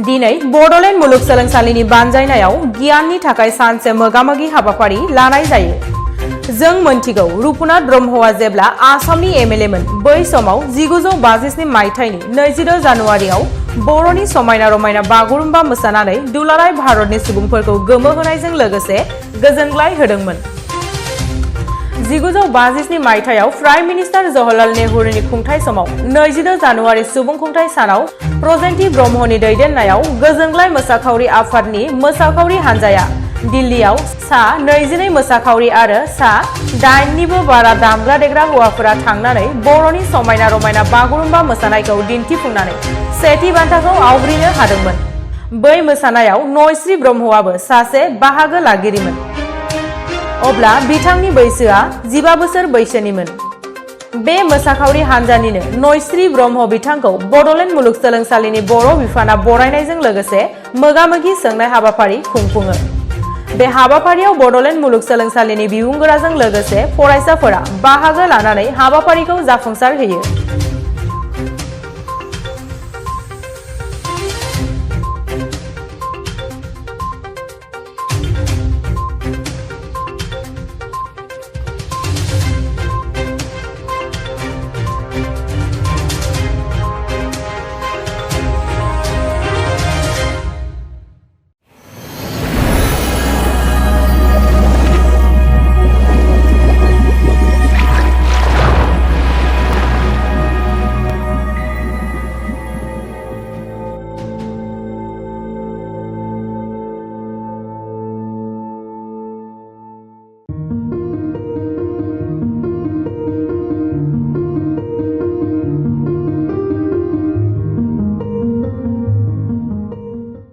दिनै बड'लेण्ड मुलुगसोलोंसालिनि बानजायनायाव गियाननि थाखाय सानसे मोगामोगि हाबाफारि लानाय जायो। जों मोनथिगौ रुपनाथ ब्रह्मआ जेब्ला आसामनि एमएलए मोन बै समाव 1957 मायथाइनि 22 जानुवारियाव बर'नि समायना रमायना बागुरुम्बा मोसानानै दुलाराय भारतनि सुबुंफोरखौ गोमोहोनायजों लोगोसे गोजोनग्लाय होदोंमोन। 1957 मायथाइयाव प्राइम मिनिस्टार जवाहरलाल नेहुरुनि खुंथाय समाव 22 जानुवारि सुबुं खुंथाय सानाव प्रजेन्ति ब्रह्मनि दैदेननायाव गोजोनग्लाय मोसाखावरि आफादनि मोसाखावरि हानजाया दिल्लीयाव सा 22 मोसाखावरि आरो सा 8निबो बारा दामग्रा देग्रा हौवाफोरा थांनानै बर'नि समायना रमायना बागुरुम्बा मोसानायखौ दिन्थिफुंनानै सेथि बान्थाखौ आवग्रिनो हादोंमोन। बै मोसानायाव नयस्रि ब्रह्मआबो सासे बाहागो लागिरिमोन। अब्ला बिथांनि बैसोआ 15 बोसोर बैसोनिमोन। बे मोसाखावरि हानजानिनो नयस्रि ब्रह्म बिथांखौ बड'लेण्ड मुलुगसोलोंसालिनि बर' बिफाना बरायनायजों लोगोसे मोगामोगि सोंनाय हाबाफारि खुंफुङो। बे हाबाफारियाव बड'लेण्ड मुलुगसोलोंसालिनि बिबुंगोराजों लोगोसे फरायसाफोरा बाहागो लानानै हाबाफारिखौ जाफुंसार होयो।